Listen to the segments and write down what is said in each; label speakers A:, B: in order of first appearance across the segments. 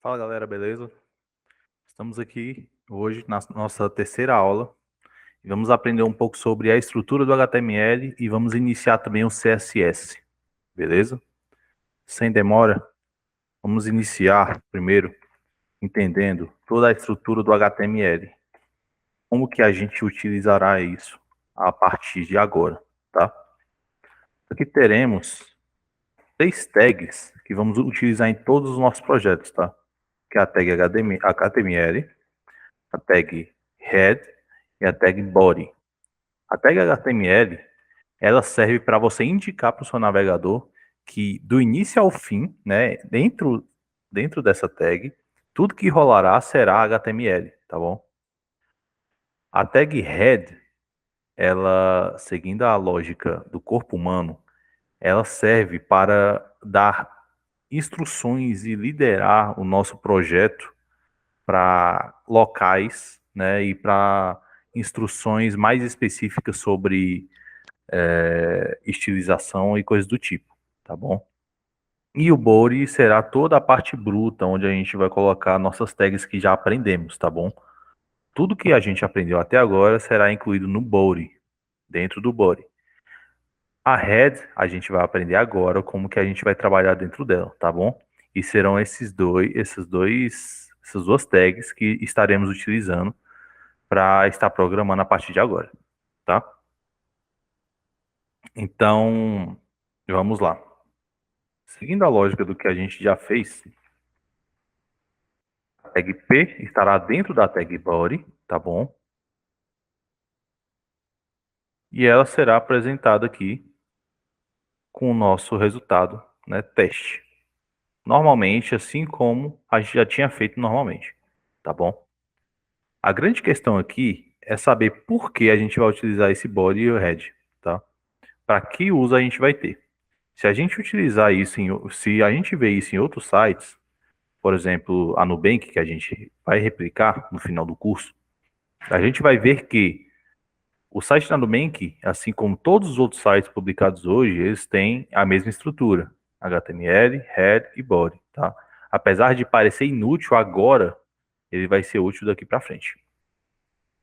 A: Fala galera, beleza? Estamos aqui hoje na nossa terceira aula e vamos aprender um pouco sobre a estrutura do HTML e vamos iniciar também o CSS, beleza? Sem demora, vamos iniciar primeiro entendendo toda a estrutura do HTML. Como que a gente utilizará isso a partir de agora, tá? Aqui teremos 3 tags que vamos utilizar em todos os nossos projetos, tá? Que é a tag HTML, a tag head e a tag body. A tag HTML, ela serve para você indicar para o seu navegador que do início ao fim, né, dentro dessa tag, tudo que rolará será HTML, tá bom? A tag head, ela, seguindo a lógica do corpo humano, ela serve para dar instruções e liderar o nosso projeto para locais, né, e para instruções mais específicas sobre estilização e coisas do tipo, tá bom? E o body será toda a parte bruta, onde a gente vai colocar nossas tags que já aprendemos, tá bom? Tudo que a gente aprendeu até agora será incluído no body, dentro do body. A head, a gente vai aprender agora como que a gente vai trabalhar dentro dela, tá bom? E serão essas duas tags que estaremos utilizando para estar programando a partir de agora, tá? Então, vamos lá. Seguindo a lógica do que a gente já fez, a tag P estará dentro da tag body, tá bom? E ela será apresentada aqui com o nosso resultado, né, teste. Normalmente, assim como a gente já tinha feito normalmente, tá bom? A grande questão aqui é saber por que a gente vai utilizar esse body e o head, tá? Para que uso a gente vai ter. Se a gente utilizar isso se a gente vê isso em outros sites, por exemplo, a Nubank, que a gente vai replicar no final do curso, a gente vai ver que o site da Nubank, assim como todos os outros sites publicados hoje, eles têm a mesma estrutura: HTML, head e body, tá? Apesar de parecer inútil agora, ele vai ser útil daqui para frente.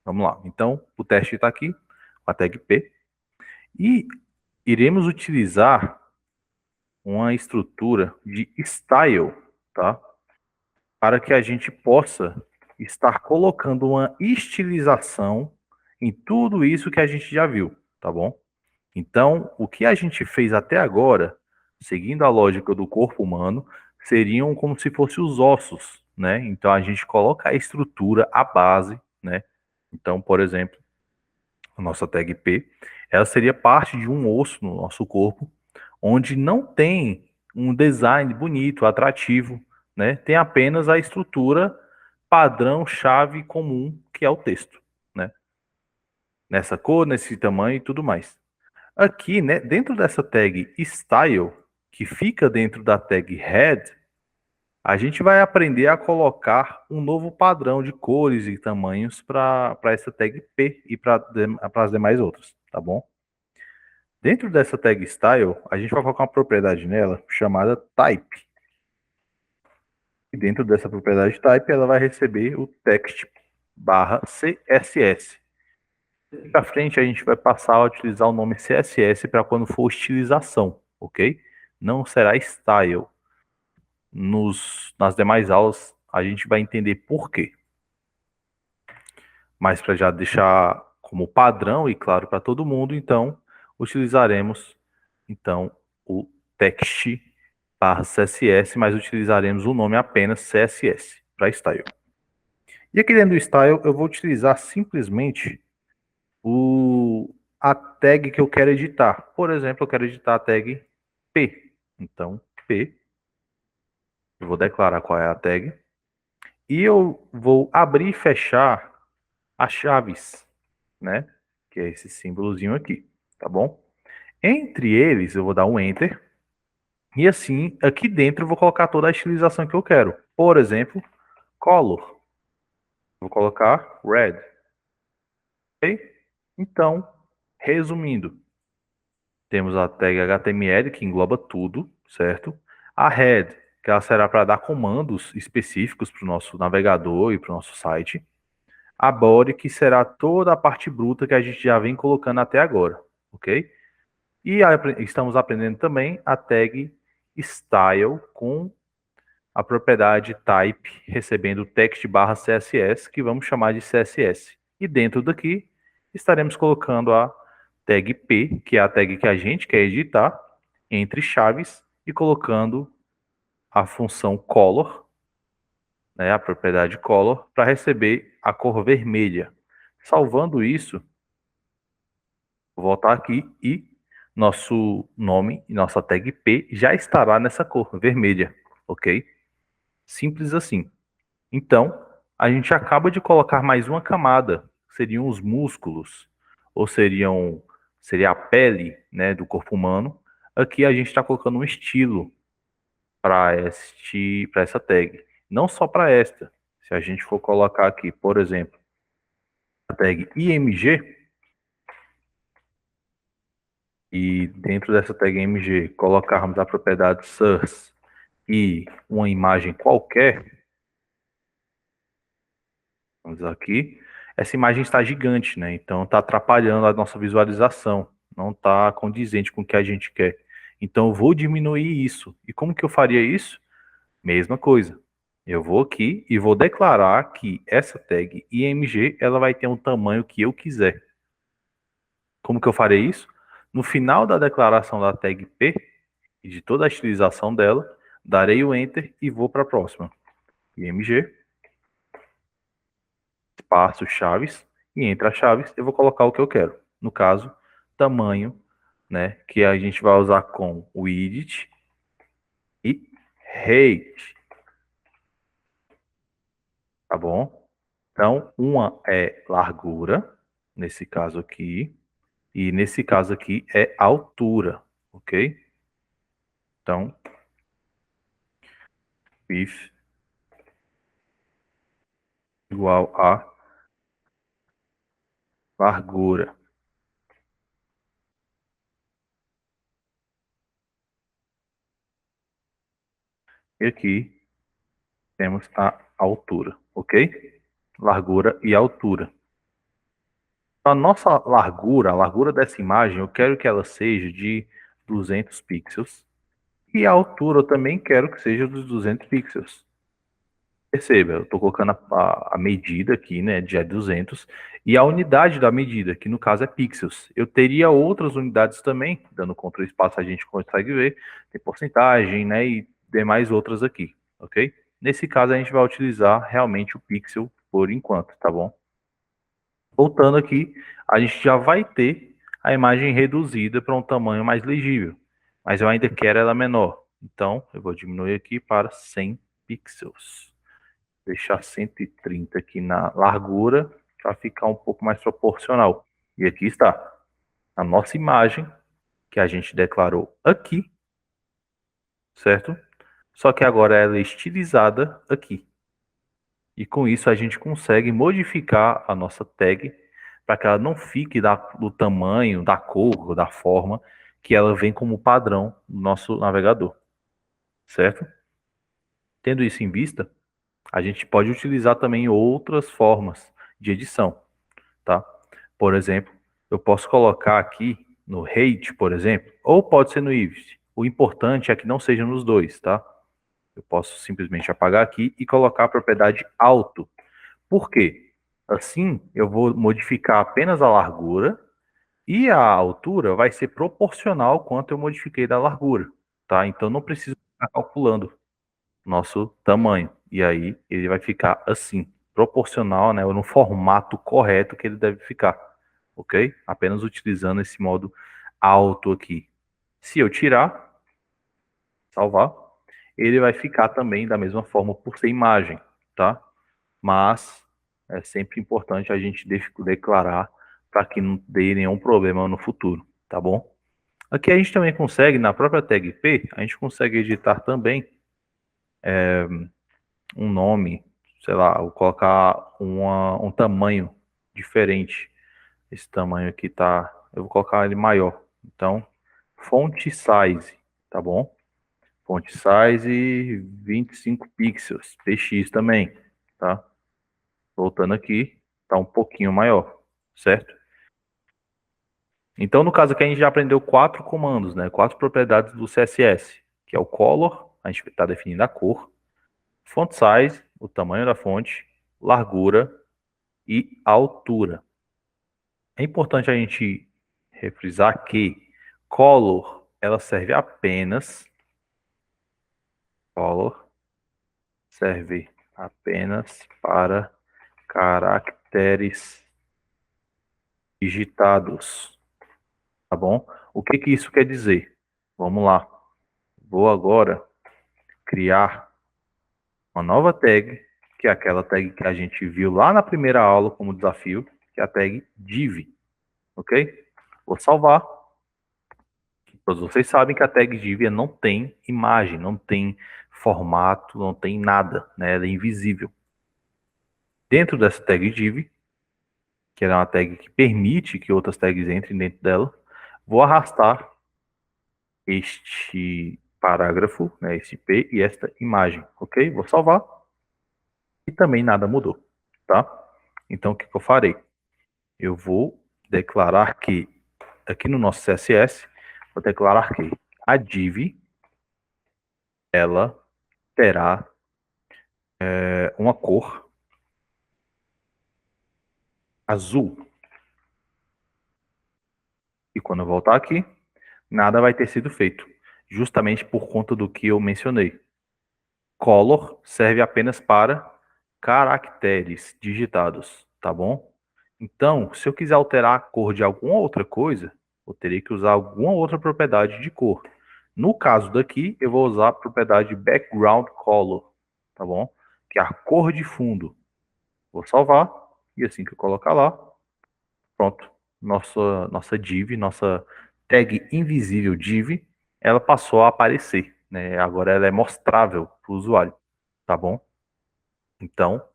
A: Vamos lá. Então, o teste está aqui, com a tag P, e iremos utilizar uma estrutura de style, tá? Para que a gente possa estar colocando uma estilização em tudo isso que a gente já viu, tá bom? Então, o que a gente fez até agora, seguindo a lógica do corpo humano, seriam como se fossem os ossos, né? Então a gente coloca a estrutura, a base, né? Então, por exemplo, a nossa tag P, ela seria parte de um osso no nosso corpo, onde não tem um design bonito, atrativo, né? Tem apenas a estrutura padrão, chave comum, que é o texto, né? Nessa cor, nesse tamanho e tudo mais. Aqui, né, dentro dessa tag style, que fica dentro da tag head, a gente vai aprender a colocar um novo padrão de cores e tamanhos para essa tag P e para as demais outras, tá bom? Dentro dessa tag style, a gente vai colocar uma propriedade nela chamada type. E dentro dessa propriedade type, ela vai receber o text barra CSS. Para frente, a gente vai passar a utilizar o nome CSS para quando for estilização, ok? Não será style. Nas demais aulas, a gente vai entender por quê. Mas para já deixar como padrão e claro para todo mundo, então, utilizaremos então o text barra CSS, mas utilizaremos o nome apenas CSS para style. E aqui dentro do style, eu vou utilizar simplesmente a tag que eu quero editar. Por exemplo, eu quero editar a tag P. Então, P, eu vou declarar qual é a tag. E eu vou abrir e fechar as chaves, né? Que é esse símbolozinho aqui, tá bom? Entre eles, eu vou dar um Enter. E assim, aqui dentro eu vou colocar toda a estilização que eu quero. Por exemplo, color. Vou colocar red. Ok? Então, resumindo, temos a tag HTML, que engloba tudo, certo? A head, que ela será para dar comandos específicos para o nosso navegador e para o nosso site. A body, que será toda a parte bruta que a gente já vem colocando até agora, ok? E estamos aprendendo também a tag style com a propriedade type recebendo text/css, que vamos chamar de CSS. E dentro daqui estaremos colocando a tag p, que é a tag que a gente quer editar, entre chaves e colocando a função color, né, a propriedade color, para receber a cor vermelha. Salvando isso, vou voltar aqui e nosso nome e nossa tag P já estará nessa cor vermelha, ok? Simples assim. Então, a gente acaba de colocar mais uma camada, seriam os músculos, ou seria a pele, né, do corpo humano. Aqui a gente está colocando um estilo para essa tag, não só para esta. Se a gente for colocar aqui, por exemplo, a tag IMG, e dentro dessa tag IMG colocarmos a propriedade source e uma imagem qualquer, vamos aqui, essa imagem está gigante, né? Então está atrapalhando a nossa visualização, não está condizente com o que a gente quer. Então eu vou diminuir isso. E como que eu faria isso? Mesma coisa. Eu vou aqui e vou declarar que essa tag IMG ela vai ter um tamanho que eu quiser. Como que eu farei isso? No final da declaração da tag P e de toda a estilização dela, darei o Enter e vou para a próxima. IMG, espaço chaves, e entre as chaves eu vou colocar o que eu quero. No caso, tamanho, né, que a gente vai usar com width e height, tá bom? Então, uma é largura, nesse caso aqui, e nesse caso aqui é altura, ok? Então, width igual a largura. E aqui temos a altura, ok? Largura e altura. A nossa largura, a largura dessa imagem, eu quero que ela seja de 200 pixels. E a altura eu também quero que seja dos 200 pixels. Perceba, eu estou colocando a medida aqui, né, de 200, e a unidade da medida, que no caso é pixels. Eu teria outras unidades também, dando Ctrl espaço a gente consegue ver, tem porcentagem, né, e demais outras aqui, ok? Nesse caso a gente vai utilizar realmente o pixel por enquanto, tá bom? Voltando aqui, a gente já vai ter a imagem reduzida para um tamanho mais legível, mas eu ainda quero ela menor. Então, eu vou diminuir aqui para 100 pixels. Deixar 130 aqui na largura para ficar um pouco mais proporcional. E aqui está a nossa imagem que a gente declarou aqui, certo? Só que agora ela é estilizada aqui. E com isso a gente consegue modificar a nossa tag para que ela não fique do tamanho, da cor, da forma que ela vem como padrão no nosso navegador, certo? Tendo isso em vista, a gente pode utilizar também outras formas de edição, tá? Por exemplo, eu posso colocar aqui no height, por exemplo, ou pode ser no if. O importante é que não seja nos dois, tá? Eu posso simplesmente apagar aqui e colocar a propriedade alto. Por quê? Assim, eu vou modificar apenas a largura e a altura vai ser proporcional ao quanto eu modifiquei da largura, tá? Então não preciso ficar calculando nosso tamanho. E aí ele vai ficar assim, proporcional, né, ou no formato correto que ele deve ficar, ok? Apenas utilizando esse modo alto aqui. Se eu tirar, salvar, ele vai ficar também da mesma forma por ser imagem, tá? Mas é sempre importante a gente declarar para que não dê nenhum problema no futuro, tá bom? Aqui a gente também consegue, na própria tag P, a gente consegue editar também um nome, sei lá, vou colocar um tamanho diferente. Esse tamanho aqui eu vou colocar ele maior. Então, font size, tá bom? font size 25 pixels, px também, tá? Voltando aqui, tá um pouquinho maior, certo? Então, no caso aqui, a gente já aprendeu 4 comandos, né? 4 propriedades do CSS, que é o color, a gente está definindo a cor, font size, o tamanho da fonte, largura e altura. É importante a gente refrisar que color, ela serve apenas, color serve apenas para caracteres digitados, tá bom? O que que isso quer dizer? Vamos lá. Vou agora criar uma nova tag, que é aquela tag que a gente viu lá na primeira aula como desafio, que é a tag div, ok? Vou salvar. Todos vocês sabem que a tag div não tem imagem, não tem formato, não tem nada, né? Ela é invisível. Dentro dessa tag div, que é uma tag que permite que outras tags entrem dentro dela, vou arrastar este parágrafo, né, este P e esta imagem, ok? Vou salvar e também nada mudou, tá? Então, o que eu farei? Eu vou declarar que, aqui no nosso CSS, vou declarar que a div, ela terá uma cor azul. E quando eu voltar aqui, nada vai ter sido feito, justamente por conta do que eu mencionei. Color serve apenas para caracteres digitados, tá bom? Então, se eu quiser alterar a cor de alguma outra coisa, eu teria que usar alguma outra propriedade de cor. No caso daqui, eu vou usar a propriedade background color, tá bom? Que é a cor de fundo. Vou salvar, e assim que eu colocar lá, pronto. Nossa div, nossa tag invisível div, ela passou a aparecer, né? Agora ela é mostrável para o usuário, tá bom? Então,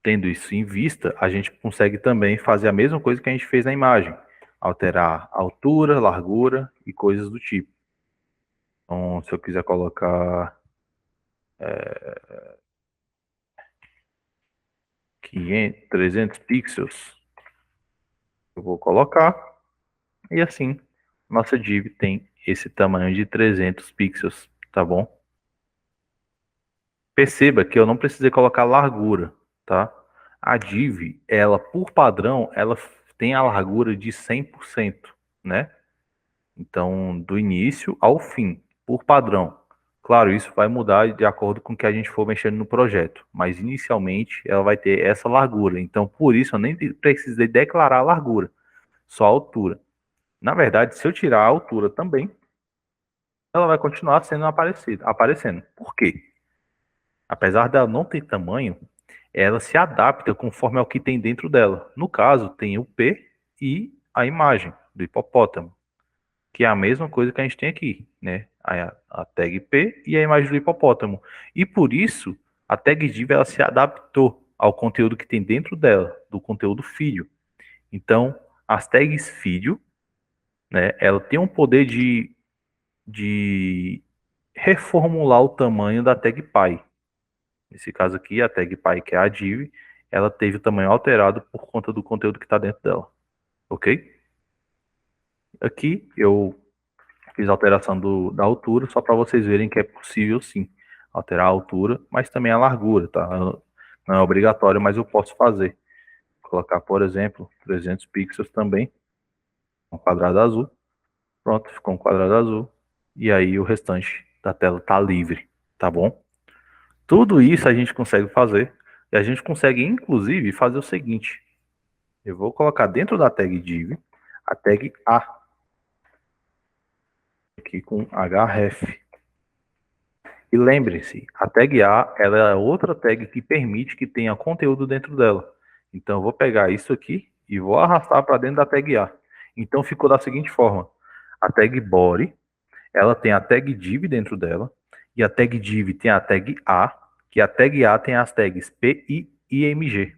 A: tendo isso em vista, a gente consegue também fazer a mesma coisa que a gente fez na imagem, alterar altura, largura e coisas do tipo. Então, se eu quiser colocar 500, 300 pixels, eu vou colocar, e assim, nossa div tem esse tamanho de 300 pixels, tá bom? Perceba que eu não precisei colocar largura, tá? A div, ela, por padrão, ela tem a largura de 100%, né? Então, do início ao fim, por padrão. Claro, isso vai mudar de acordo com o que a gente for mexendo no projeto, mas inicialmente ela vai ter essa largura. Então, por isso eu nem precisei declarar a largura, só a altura. Na verdade, se eu tirar a altura também, ela vai continuar sendo aparecendo. Por quê? Apesar dela não ter tamanho, ela se adapta conforme ao que tem dentro dela. No caso, tem o P e a imagem do hipopótamo, que é a mesma coisa que a gente tem aqui, né? A tag P e a imagem do hipopótamo. E por isso, a tag div ela se adaptou ao conteúdo que tem dentro dela, do conteúdo filho. Então, as tags filho, né, ela tem um poder de reformular o tamanho da tag pai. Nesse caso aqui, a tag pai, que é a div, ela teve o tamanho alterado por conta do conteúdo que está dentro dela. Ok? Aqui eu fiz a alteração da altura, só para vocês verem que é possível sim alterar a altura, mas também a largura, tá? Não é obrigatório, mas eu posso fazer. Colocar, por exemplo, 300 pixels também, um quadrado azul. Pronto, ficou um quadrado azul. E aí o restante da tela está livre, tá bom? Tudo isso a gente consegue fazer. E a gente consegue, inclusive, fazer o seguinte. Eu vou colocar dentro da tag div a tag A, aqui com href. E lembre-se, a tag A ela é outra tag que permite que tenha conteúdo dentro dela. Então eu vou pegar isso aqui e vou arrastar para dentro da tag A. Então ficou da seguinte forma. A tag body, ela tem a tag div dentro dela, e a tag div tem a tag A, que a tag A tem as tags P e IMG,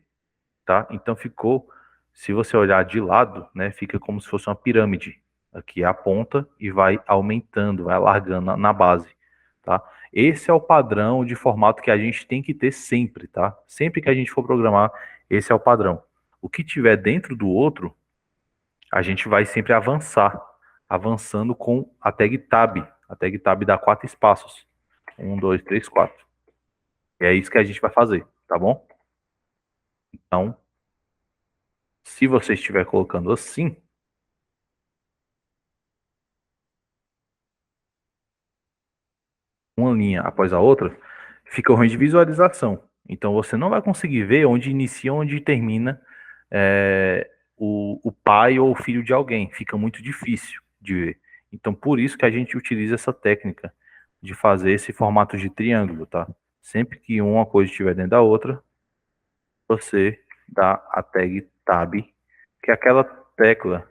A: tá? Então ficou, se você olhar de lado, né, fica como se fosse uma pirâmide. Aqui é a ponta e vai aumentando, vai alargando na base. tá? Esse é o padrão de formato que a gente tem que ter sempre, tá? Sempre que a gente for programar, esse é o padrão. O que tiver dentro do outro, a gente vai sempre avançar, avançando com a tag tab. A tag tab dá 4 espaços. 1, 2, 3, 4. E é isso que a gente vai fazer, tá bom? Então, se você estiver colocando assim, uma linha após a outra, fica ruim de visualização. Então você não vai conseguir ver onde inicia, onde termina o pai ou o filho de alguém. Fica muito difícil de ver. Então por isso que a gente utiliza essa técnica de fazer esse formato de triângulo, tá? Sempre que uma coisa estiver dentro da outra, você dá a tag tab, que é aquela tecla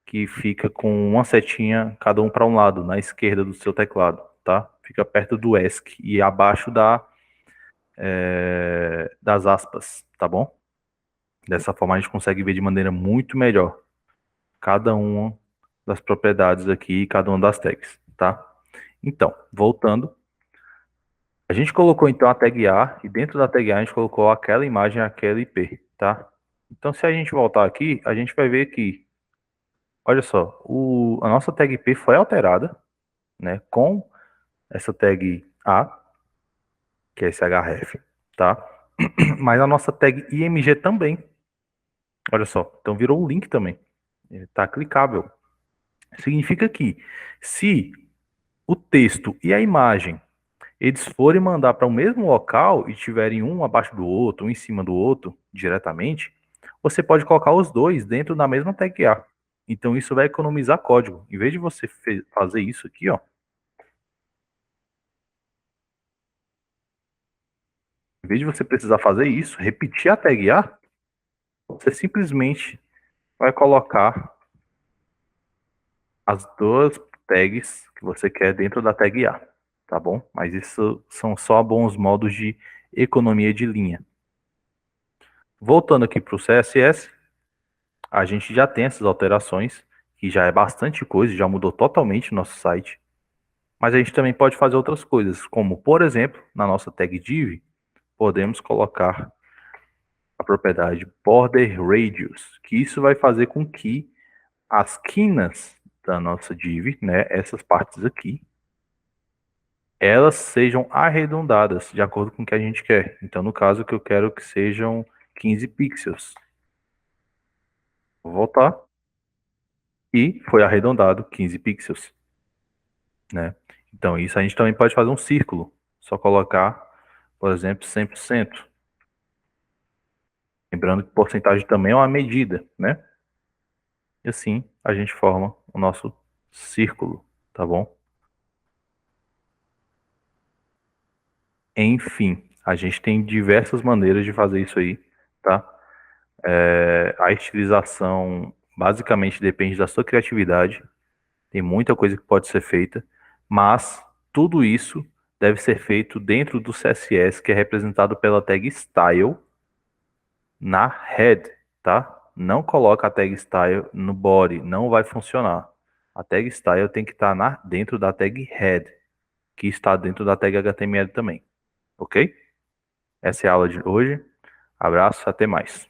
A: que fica com uma setinha, cada um para um lado, na esquerda do seu teclado, tá? Fica perto do ESC e abaixo das aspas, tá bom? Dessa forma a gente consegue ver de maneira muito melhor cada uma das propriedades aqui, cada uma das tags, tá? Então, voltando, a gente colocou então a tag A e dentro da tag A a gente colocou aquela imagem, aquela IP, tá? Então, se a gente voltar aqui, a gente vai ver que, olha só, a nossa tag IP foi alterada, né, com essa tag A, que é esse href, tá? Mas a nossa tag IMG também. Olha só, então virou um link também. Tá clicável. Significa que se o texto e a imagem eles forem mandar para o mesmo local e tiverem um abaixo do outro, um em cima do outro, diretamente, você pode colocar os dois dentro da mesma tag A. Então isso vai economizar código. Em vez de você fazer isso aqui, ó, em vez de você precisar fazer isso, repetir a tag A, você simplesmente vai colocar as duas tags que você quer dentro da tag A, tá bom? Mas isso são só bons modos de economia de linha. Voltando aqui para o CSS, a gente já tem essas alterações, que já é bastante coisa, já mudou totalmente o nosso site. Mas a gente também pode fazer outras coisas, como, por exemplo, na nossa tag div, podemos colocar a propriedade border radius, que isso vai fazer com que as quinas da nossa div, né, essas partes aqui, elas sejam arredondadas de acordo com o que a gente quer. Então, no caso, que eu quero que sejam 15 pixels. Vou voltar e foi arredondado 15 pixels, né? Então, isso a gente também pode fazer um círculo. Só colocar, por exemplo, 100%. Lembrando que porcentagem também é uma medida, né? E assim a gente forma o nosso círculo, tá bom? Enfim, a gente tem diversas maneiras de fazer isso aí, tá? A estilização basicamente depende da sua criatividade. Tem muita coisa que pode ser feita, mas tudo isso deve ser feito dentro do CSS, que é representado pela tag style na head, tá? Não coloca a tag style no body, não vai funcionar. A tag style tem que estar dentro da tag head, que está dentro da tag HTML também, ok? Essa é a aula de hoje. Abraço, até mais.